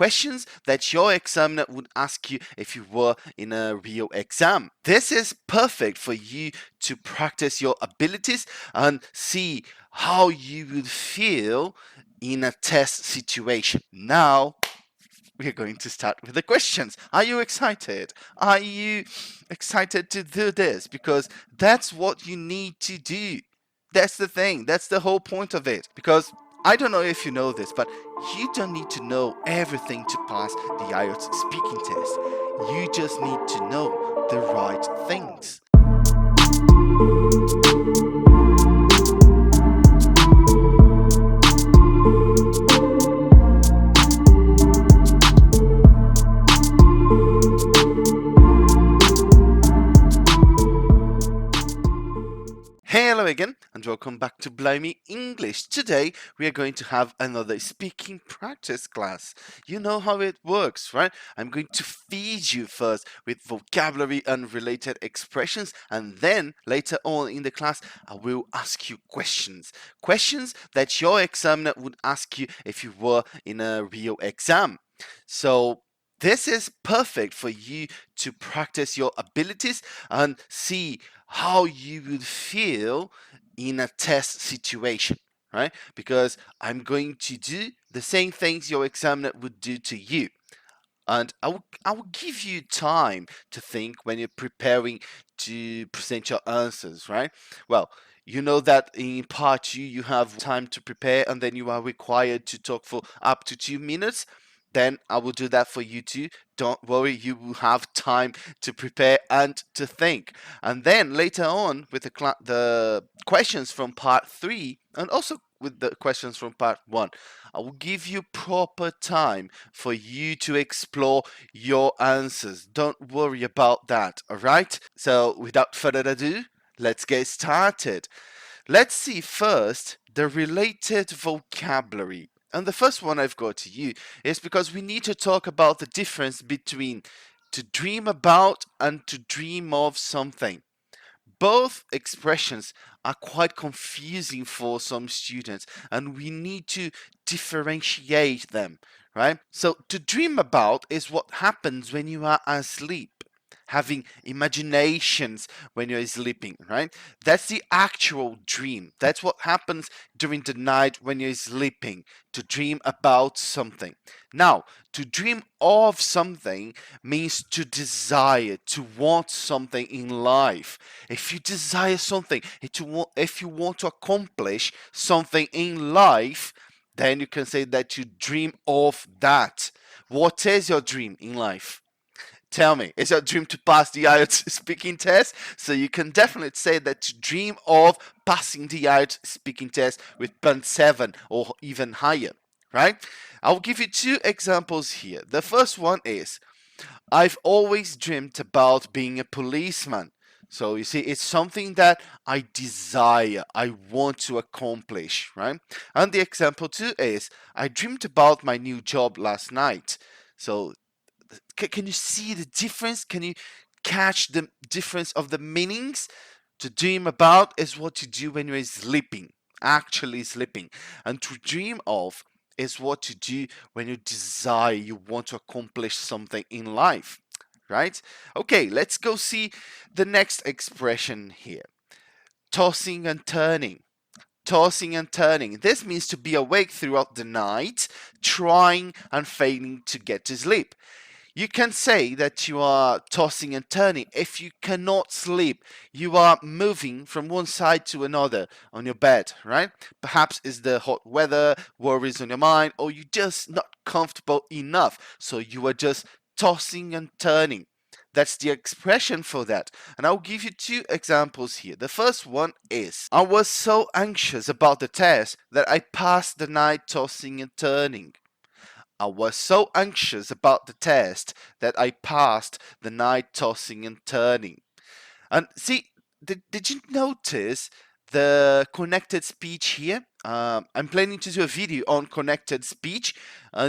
questions that your examiner would ask you if you were in a real exam. This is perfect for you to practice your abilities and see how you would feel in a test situation. Now, we're going to start with the questions. Are you excited? Are you excited to do this? Because that's what you need to do. That's the thing. That's the whole point of it. Because I don't know if you know this, but you don't need to know everything to pass the IELTS speaking test. You just need to know the right things. Hello again and welcome back to Blimey English. Today we are going to have another speaking practice class. You know how it works, right? I'm going to feed you first with vocabulary and related expressions, and then later on in the class I will ask you questions. Questions that your examiner would ask you if you were in a real exam. So this is perfect for you to practice your abilities and see how you would feel in a test situation, right? Because I'm going to do the same things your examiner would do to you. And I will give you time to think when you're preparing to present your answers, right? Well, you know that in part 2 you have time to prepare and then you are required to talk for up to 2 minutes. Then I will do that for you too. Don't worry, you will have time to prepare and to think. And then later on with the questions from part 3 and also with the questions from part 1, I will give you proper time for you to explore your answers. Don't worry about that, all right? So without further ado, let's get started. Let's see first the related vocabulary. And the first one I've got to you is because we need to talk about the difference between to dream about and to dream of something. Both expressions are quite confusing for some students, and we need to differentiate them, right? So, to dream about is what happens when you are asleep, having imaginations when you're sleeping, right? That's the actual dream. That's what happens during the night when you're sleeping, to dream about something. Now, to dream of something means to desire, to want something in life. If you desire something, if you want to accomplish something in life, then you can say that you dream of that. What is your dream in life? Tell me, is your dream to pass the IELTS speaking test? So you can definitely say that you dream of passing the IELTS speaking test with band 7 or even higher, right? I'll give you 2 examples here. The first one is, I've always dreamt about being a policeman. So you see, it's something that I desire, I want to accomplish, right? And the example 2 is, I dreamed about my new job last night. So can you see the difference? Can you catch the difference of the meanings? To dream about is what you do when you're sleeping, actually sleeping. And to dream of is what you do when you desire, you want to accomplish something in life, right? Okay, let's go see the next expression here. Tossing and turning. Tossing and turning. This means to be awake throughout the night, trying and failing to get to sleep. You can say that you are tossing and turning. If you cannot sleep, you are moving from one side to another on your bed, right? Perhaps it's the hot weather, worries on your mind, or you're just not comfortable enough. So you are just tossing and turning. That's the expression for that. And I'll give you 2 examples here. The first one is, I was so anxious about the test that I passed the night tossing and turning. I was so anxious about the test that I passed the night tossing and turning. And see, did you notice the connected speech here? I'm planning to do a video on connected speech.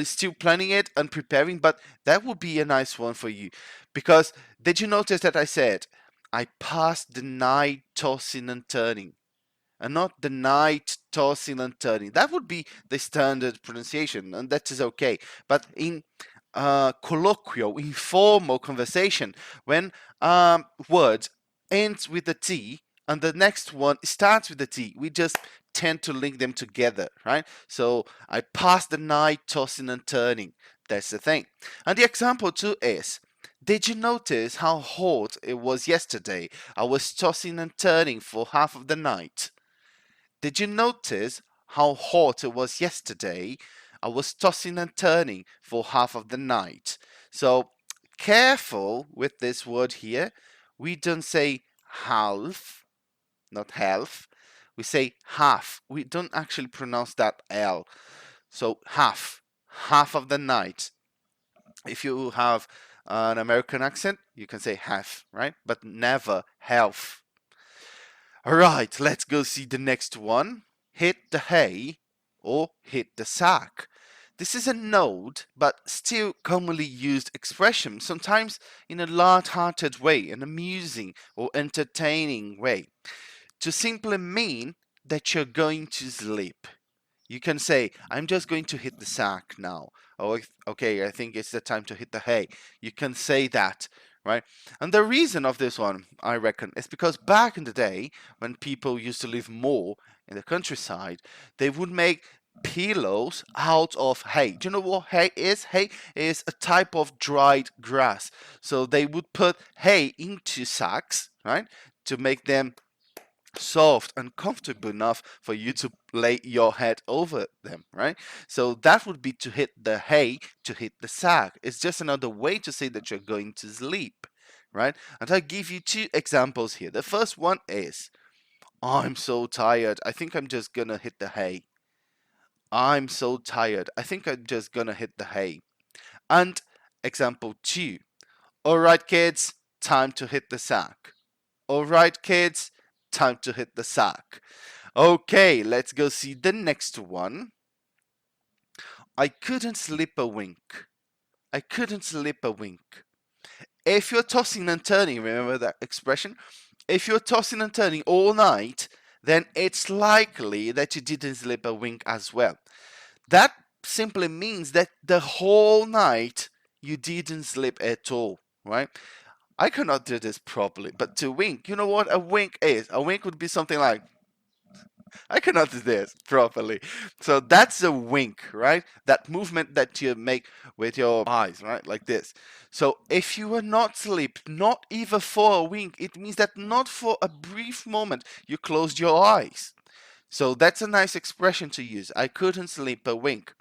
Still planning it and preparing, but that would be a nice one for you. Because did you notice that I said, I passed the night tossing and turning? And not the night tossing and turning. That would be the standard pronunciation, and that is okay. But in colloquial, informal conversation when words ends with a T and the next one starts with a T. We just tend to link them together, right? So I passed the night tossing and turning. That's the thing. And the example too is, did you notice how hot it was yesterday? I was tossing and turning for half of the night. Did you notice how hot it was yesterday? I was tossing and turning for half of the night. So careful with this word here. We don't say half, not half. We say half. We don't actually pronounce that L. So half of the night. If you have an American accent, you can say half, right? But never half. All right, let's go see the next one. Hit the hay or hit the sack. This is a node, but still commonly used expression, sometimes in a light-hearted way, an amusing or entertaining way, to simply mean that you're going to sleep. You can say, I'm just going to hit the sack now. Oh, okay, I think it's the time to hit the hay. You can say that, right? And the reason of this one, I reckon, is because back in the day, when people used to live more in the countryside, they would make pillows out of hay. Do you know what hay is? Hay is a type of dried grass. So they would put hay into sacks, right, to make them soft and comfortable enough for you to lay your head over them, right? So that would be to hit the hay, to hit the sack. It's just another way to say that you're going to sleep, right? And I give you two examples here. The first one is, I'm so tired. I think I'm just gonna hit the hay. I'm so tired. I think I'm just gonna hit the hay. And example two, all right, kids, time to hit the sack. All right, kids, time to hit the sack. Okay, let's go see the next one. I couldn't sleep a wink. I couldn't sleep a wink. If you're tossing and turning, remember that expression? If you're tossing and turning all night, then it's likely that you didn't sleep a wink as well. That simply means that the whole night you didn't sleep at all, right? I cannot do this properly, but to wink, you know what a wink is? A wink would be something like, I cannot do this properly. So that's a wink, right? That movement that you make with your eyes, right? Like this. So if you were not asleep, not even for a wink, it means that not for a brief moment you closed your eyes. So that's a nice expression to use. I couldn't sleep a wink.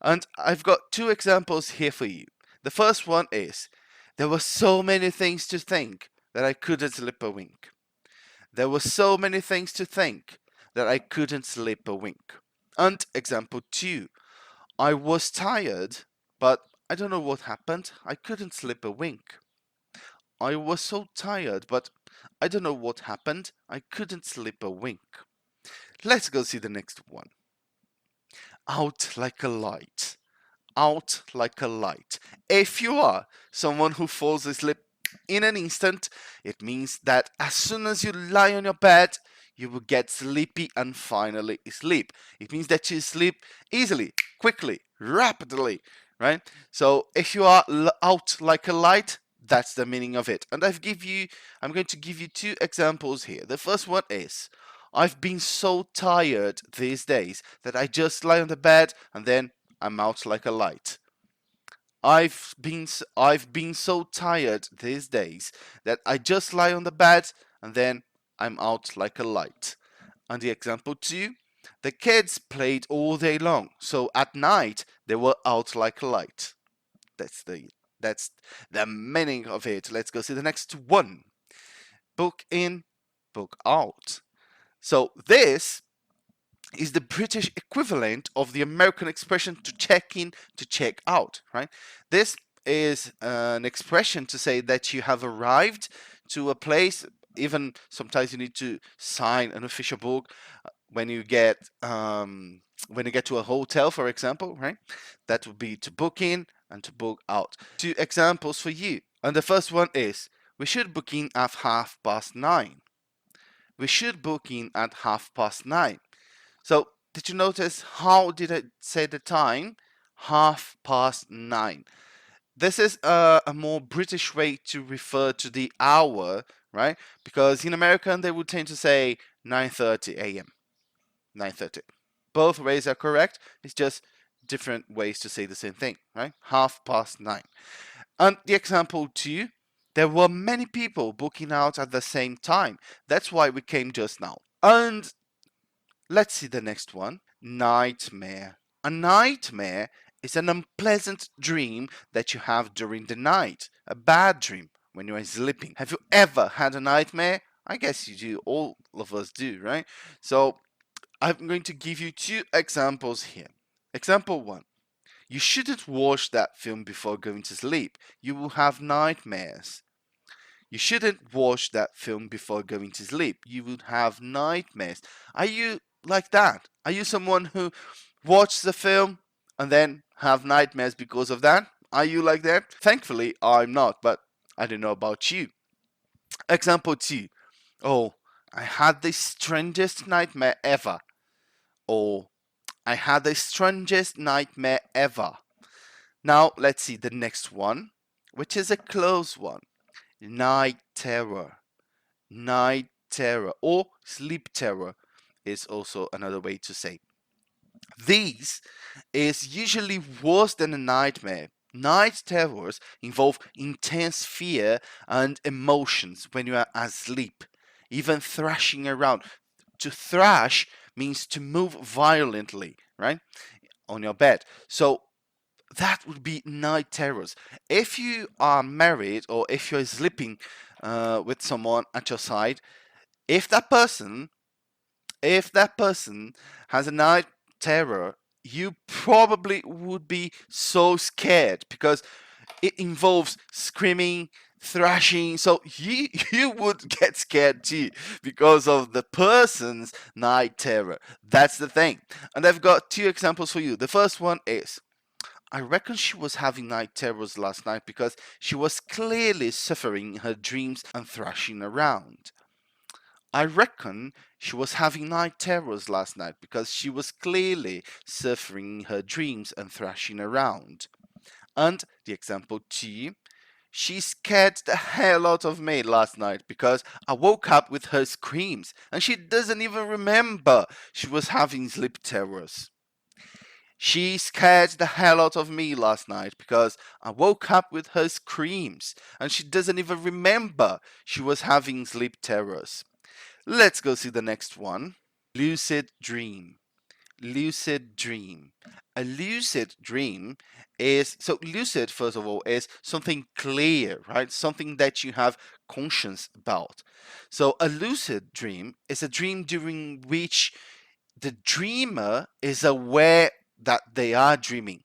And I've got two examples here for you. The first one is, there were so many things to think that I couldn't sleep a wink. There were so many things to think that I couldn't sleep a wink. And example two, I was tired, but I don't know what happened. I couldn't sleep a wink. I was so tired, but I don't know what happened. I couldn't sleep a wink. Let's go see the next one. Out like a light. Out like a light. If you are someone who falls asleep in an instant, it means that as soon as you lie on your bed, you will get sleepy and finally sleep. It means that you sleep easily, quickly, rapidly, right? So if you are out like a light, that's the meaning of it. And I'm going to give you two examples here. The first one is, I've been so tired these days that I just lie on the bed and then I'm out like a light. I've been so tired these days that I just lie on the bed and then I'm out like a light. And the example two, the kids played all day long, so at night they were out like a light. That's the meaning of it. Let's go see the next one. Book in, book out. So this is the British equivalent of the American expression to check in, to check out, right? This is an expression to say that you have arrived to a place. Even sometimes you need to sign an official book when you get to a hotel, for example, right? That would be to book in and to book out. Two examples for you. And the first one is, we should book in at 9:30. We should book in at 9:30. So did you notice how did I say the time? 9:30. This is a more British way to refer to the hour, right? Because in American they would tend to say 9:30 a.m. 9:30. Both ways are correct. It's just different ways to say the same thing, right? 9:30. And the example two, there were many people booking out at the same time. That's why we came just now. And let's see the next one. Nightmare. A nightmare is an unpleasant dream that you have during the night. A bad dream when you are sleeping. Have you ever had a nightmare? I guess you do. All of us do, right? So I'm going to give you two examples here. Example one. You shouldn't watch that film before going to sleep. You will have nightmares. You shouldn't watch that film before going to sleep. You would have nightmares. Are you like that? Are you someone who watches the film and then have nightmares because of that? Are you like that? Thankfully, I'm not, but I don't know about you. Example 2. Oh, I had the strangest nightmare ever. Or I had the strangest nightmare ever. Now, let's see the next one, which is a close one. Night terror. Night terror or sleep terror is also another way to say. These is usually worse than a nightmare. Night terrors involve intense fear and emotions when you are asleep, even thrashing around. To thrash means to move violently, right? On your bed. So that would be night terrors. If you are married or if you're sleeping with someone at your side, if that person has a night terror, you probably would be so scared because it involves screaming, thrashing. So you would get scared too because of the person's night terror. That's the thing. And I've got two examples for you. The first one is, I reckon she was having night terrors last night because she was clearly suffering her dreams and thrashing around. I reckon she was having night terrors last night because she was clearly suffering her dreams and thrashing around. And the example 2, she scared the hell out of me last night because I woke up with her screams and she doesn't even remember she was having sleep terrors. She scared the hell out of me last night because I woke up with her screams and she doesn't even remember she was having sleep terrors. Let's go see the next one. Lucid Dream. Lucid Dream. A lucid dream is, so lucid, first of all, is something clear, right? Something that you have conscience about. So a lucid dream is a dream during which the dreamer is aware that they are dreaming.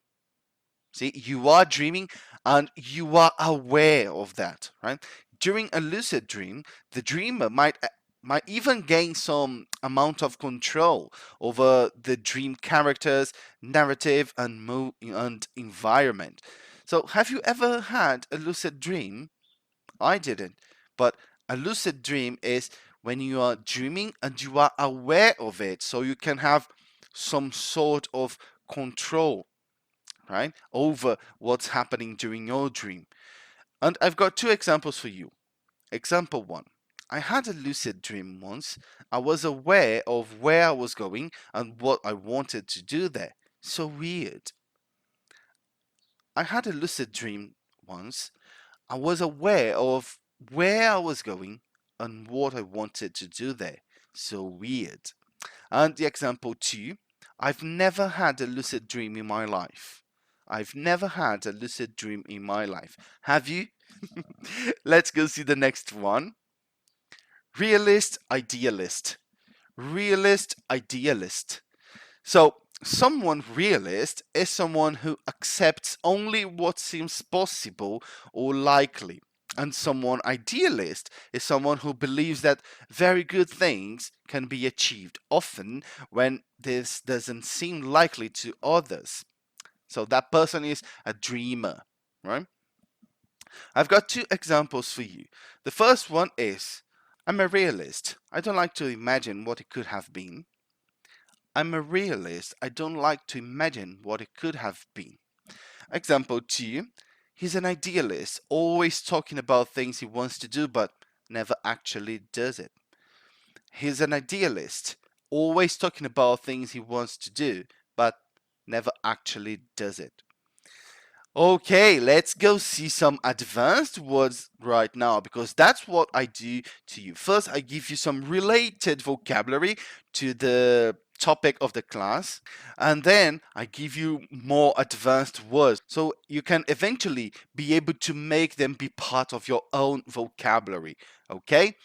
See, you are dreaming and you are aware of that, right? During a lucid dream, the dreamer might even gain some amount of control over the dream characters, narrative, and environment. So, have you ever had a lucid dream? I didn't, but a lucid dream is when you are dreaming and you are aware of it, so you can have some sort of control, right, over what's happening during your dream. And I've got two examples for you. Example one, I had a lucid dream once. I was aware of where I was going and what I wanted to do there. So weird. I had a lucid dream once. I was aware of where I was going and what I wanted to do there. So weird. And the example two, I've never had a lucid dream in my life. I've never had a lucid dream in my life. Have you? Let's go see the next one. Realist Idealist. Realist Idealist. So, someone realist is someone who accepts only what seems possible or likely. And someone idealist is someone who believes that very good things can be achieved, often when this doesn't seem likely to others. So that person is a dreamer, right? I've got two examples for you. The first one is, I'm a realist. I don't like to imagine what it could have been. I'm a realist. I don't like to imagine what it could have been. Example 2. He's an idealist, always talking about things he wants to do but never actually does it. He's an idealist, always talking about things he wants to do but never actually does it. Okay, let's go see some advanced words right now because that's what I do to you. First, I give you some related vocabulary to the topic of the class, and then I give you more advanced words so you can eventually be able to make them be part of your own vocabulary. Okay,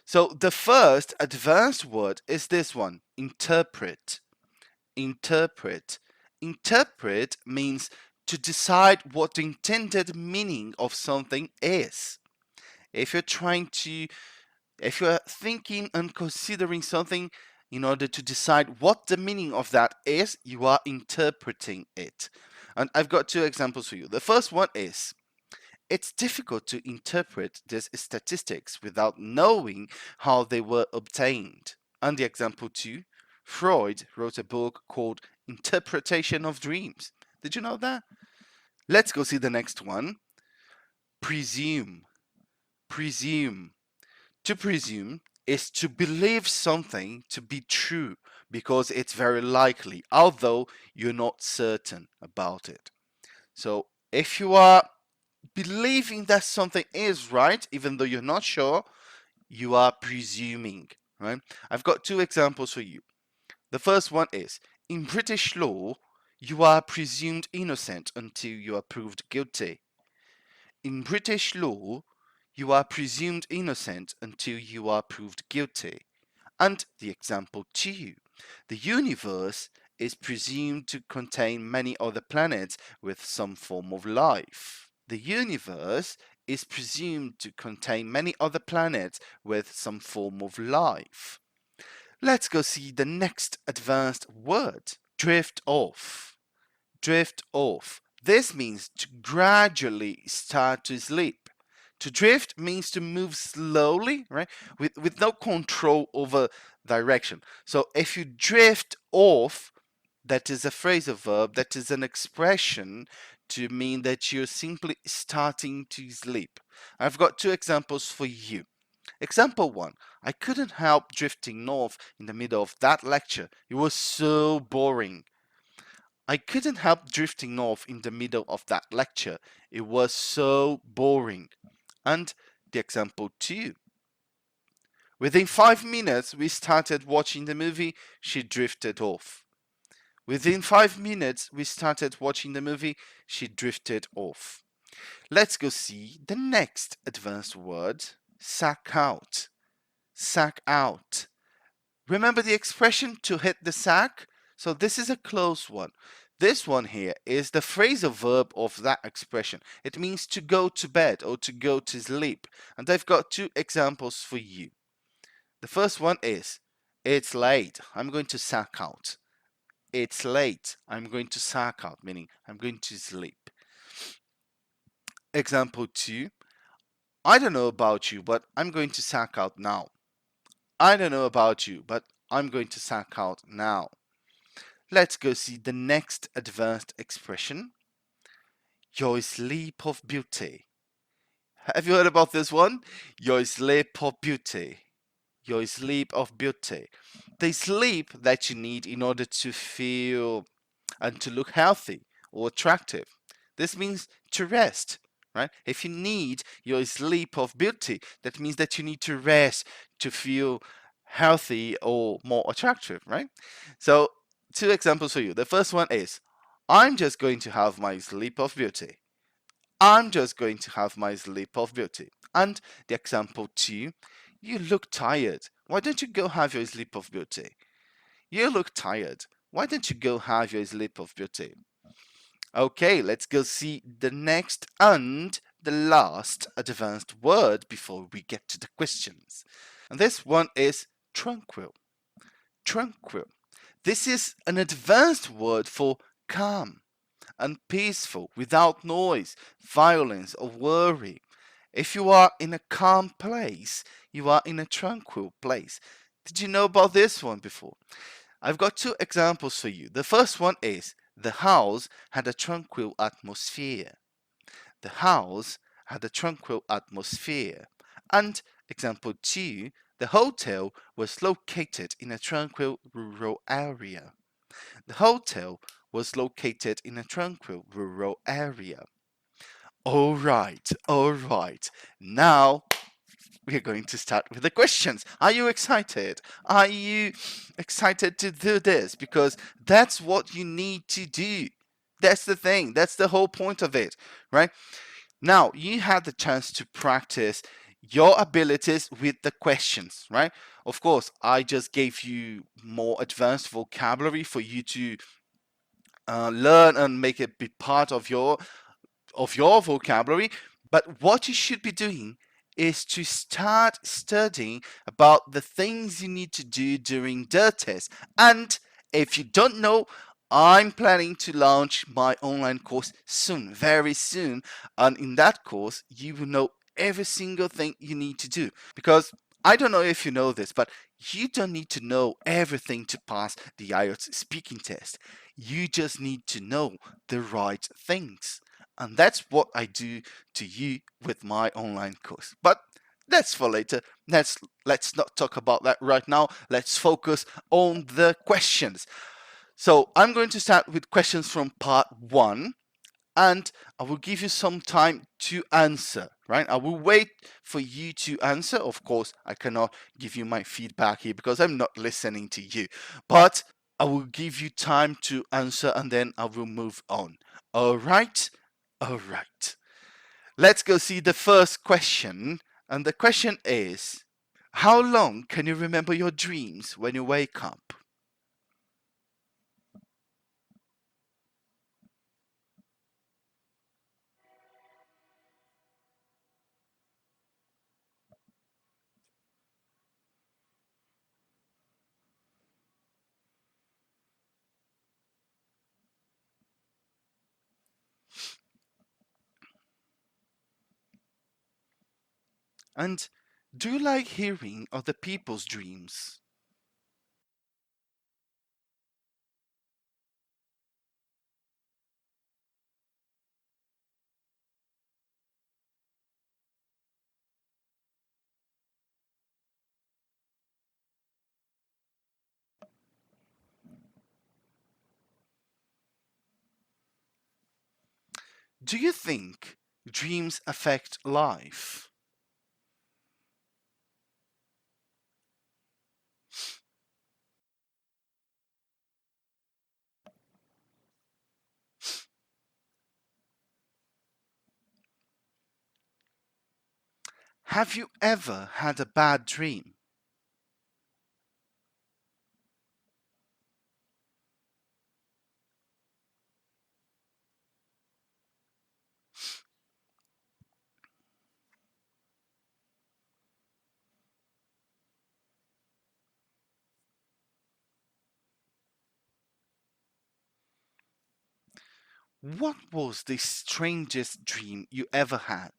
so the first advanced word is this one: interpret. Interpret. Interpret means to decide what the intended meaning of something is. If you're trying to, if you're thinking and considering something in order to decide what the meaning of that is, you are interpreting it. And I've got two examples for you. The first one is, it's difficult to interpret these statistics without knowing how they were obtained. And the example two, Freud wrote a book called Interpretation of Dreams. Did you know that? Let's go see the next one. Presume. Presume. To presume is to believe something to be true because it's very likely, although you're not certain about it. So if you are believing that something is right, even though you're not sure, you are presuming, right? I've got two examples for you. The first one is, in British law, you are presumed innocent until you are proved guilty. In British law, you are presumed innocent until you are proved guilty. And the example two, the universe is presumed to contain many other planets with some form of life. The universe is presumed to contain many other planets with some form of life. Let's go see the next advanced word. Drift off. Drift off. This means to gradually start to sleep. To drift means to move slowly, right? With no control over direction. So if you drift off, that is a phrasal verb, that is an expression to mean that you're simply starting to sleep. I've got two examples for you. Example one, I couldn't help drifting off in the middle of that lecture. It was so boring. I couldn't help drifting off in the middle of that lecture. It was so boring. And the example two, within 5 minutes we started watching the movie, she drifted off. Within 5 minutes we started watching the movie, she drifted off. Let's go see the next advanced word, sack out. Sack out. Remember the expression to hit the sack? So this is a close one. This one here is the phrasal verb of that expression. It means to go to bed or to go to sleep. And I've got two examples for you. The first one is, it's late, I'm going to sack out. It's late, I'm going to sack out, meaning I'm going to sleep. Example two, I don't know about you, but I'm going to sack out now. I don't know about you, but I'm going to sack out now. Let's go see the next advanced expression. Your sleep of beauty. Have you heard about this one? Your sleep of beauty. Your sleep of beauty. The sleep that you need in order to feel and to look healthy or attractive. This means to rest, right? If you need your sleep of beauty, that means that you need to rest to feel healthy or more attractive, right? So, two examples for you. The first one is, I'm just going to have my sleep of beauty. I'm just going to have my sleep of beauty. And the example two, you look tired. Why don't you go have your sleep of beauty? You look tired. Why don't you go have your sleep of beauty? Okay, let's go see the next and the last advanced word before we get to the questions. And this one is tranquil. Tranquil. This is an advanced word for calm and peaceful, without noise, violence, or worry. If you are in a calm place, you are in a tranquil place. Did you know about this one before? I've got two examples for you. The first one is, the house had a tranquil atmosphere. The house had a tranquil atmosphere. And example 2, the hotel was located in a tranquil rural area. The hotel was located in a tranquil rural area. All right, all right. Now we're going to start with the questions. Are you excited? Are you excited to do this? Because that's what you need to do. That's the thing. That's the whole point of it, right? Now, you had the chance to practice your abilities with the questions, right? Of course, I just gave you more advanced vocabulary for you to learn and make it be part of your vocabulary. But what you should be doing is to start studying about the things you need to do during the test. And if you don't know, I'm planning to launch my online course soon, very soon. And in that course, you will know every single thing you need to do. Because I don't know if you know this, but you don't need to know everything to pass the IELTS speaking test. You just need to know the right things. And that's what I do to you with my online course. But that's for later. Let's not talk about that right now. Let's focus on the questions. So I'm going to start with questions from part 1, and I will give you some time to answer, right? I will wait for you to answer. Of course, I cannot give you my feedback here because I'm not listening to you. But I will give you time to answer and then I will move on. All right? All right. Let's go see the first question. And the question is, how long can you remember your dreams when you wake up? And do you like hearing other people's dreams? Do you think dreams affect life? Have you ever had a bad dream? What was the strangest dream you ever had?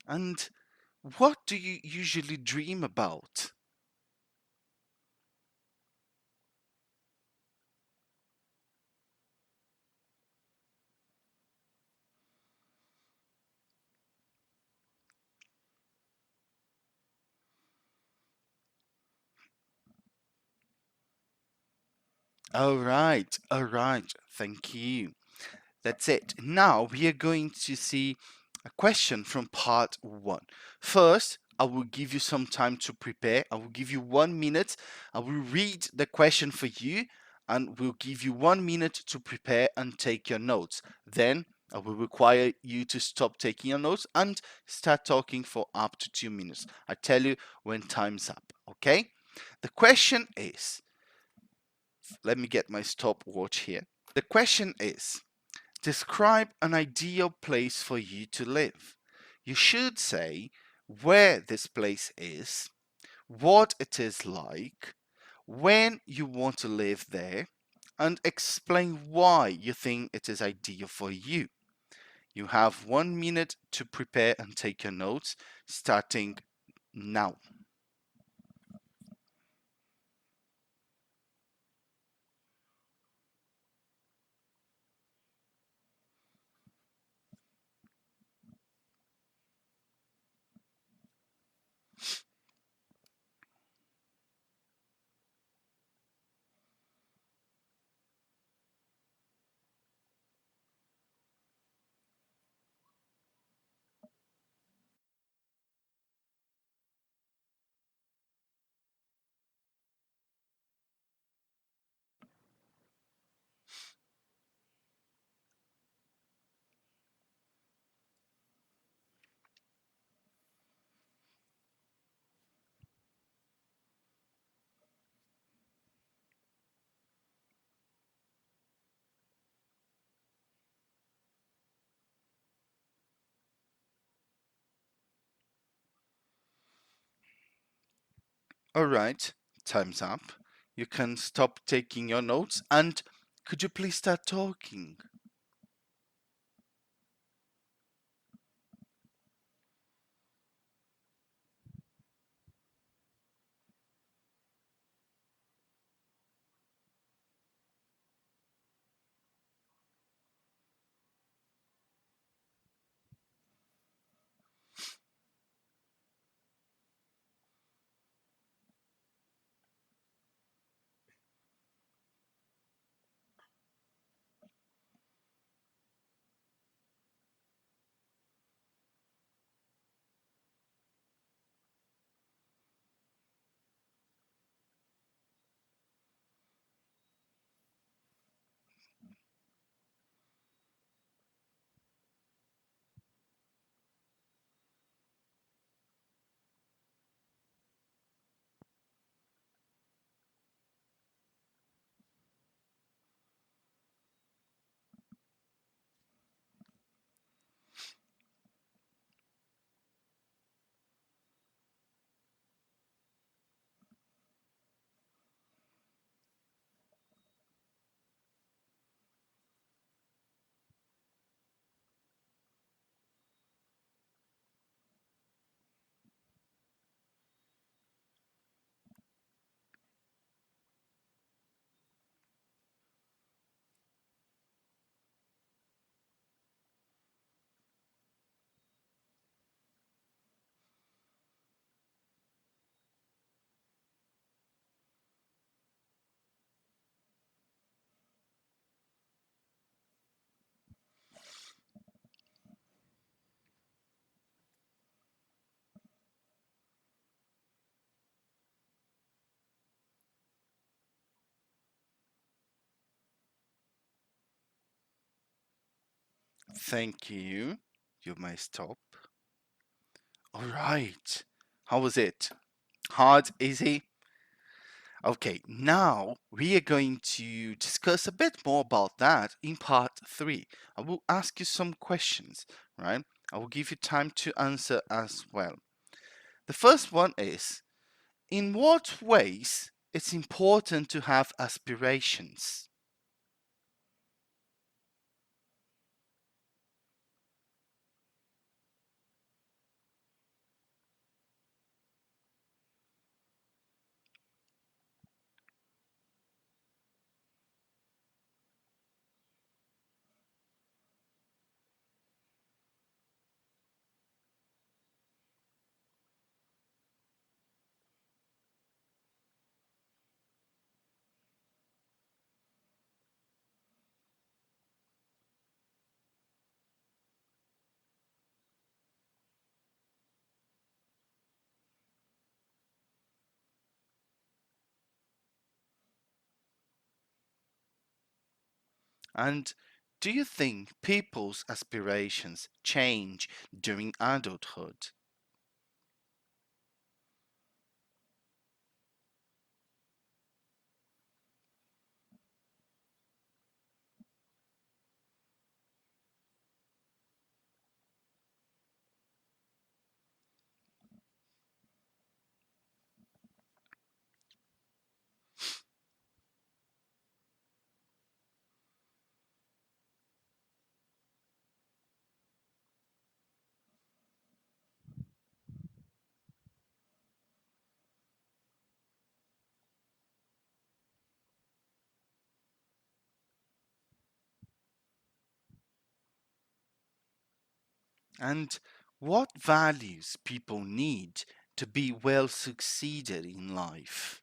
And what do you usually dream about? All right, thank you. That's it. Now we are going to see a question from part 1. First, I will give you some time to prepare. I will give you 1 minute. I will read the question for you and we'll give you 1 minute to prepare and take your notes. Then I will require you to stop taking your notes and start talking for up to 2 minutes. I tell you when time's up, okay? The question is, let me get my stopwatch here. The question is, describe an ideal place for you to live. You should say where this place is, what it is like, when you want to live there, and explain why you think it is ideal for you. You have 1 minute to prepare and take your notes, starting now. All right, time's up. You can stop taking your notes and could you please start talking? Thank you. You may stop. All right. How was it? Hard, easy? Okay, now we are going to discuss a bit more about that in part 3. I will ask you some questions, right? I will give you time to answer as well. The first one is, in what ways it's important to have aspirations? And do you think people's aspirations change during adulthood? And what values people need to be well succeeded in life.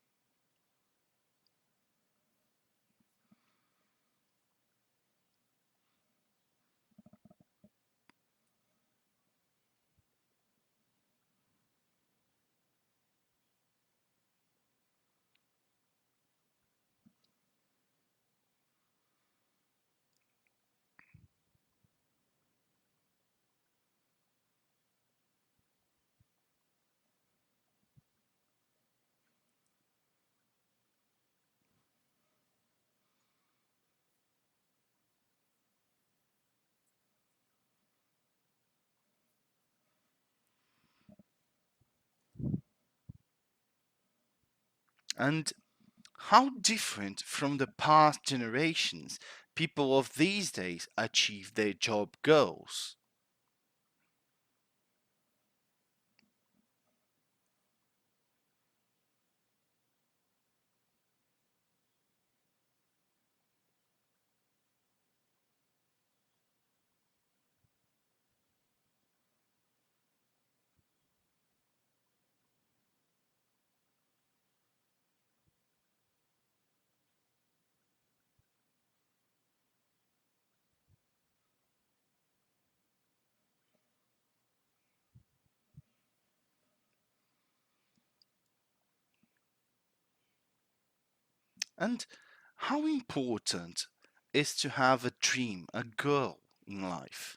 And how different from the past generations people of these days achieve their job goals. And how important is to have a dream, a goal in life.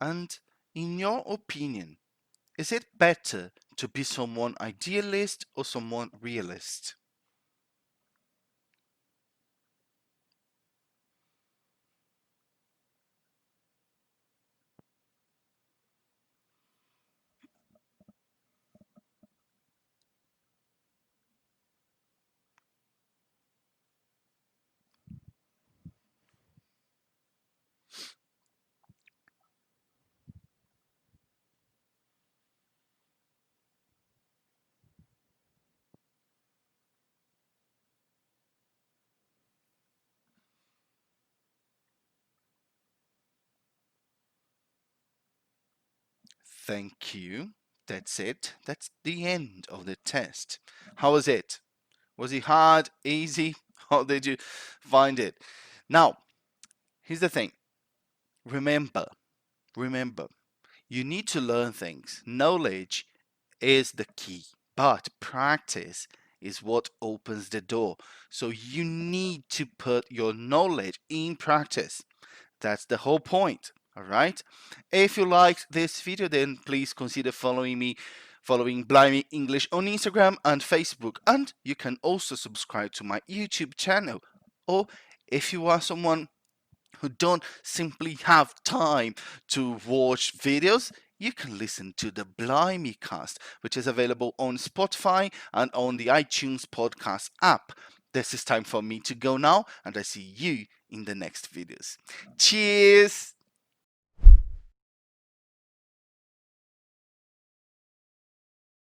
And in your opinion, is it better to be someone idealist or someone realist? Thank you. That's it. That's the end of the test. How was it? Was it hard, easy? How did you find it? Now, here's the thing. Remember, remember, you need to learn things. Knowledge is the key, but practice is what opens the door. So you need to put your knowledge in practice. That's the whole point. All right. If you liked this video, then please consider following me, following Blimey English on Instagram and Facebook. And you can also subscribe to my YouTube channel. Or if you are someone who don't simply have time to watch videos, you can listen to the Blimeycast, which is available on Spotify and on the iTunes podcast app. This is time for me to go now, and I see you in the next videos. Cheers!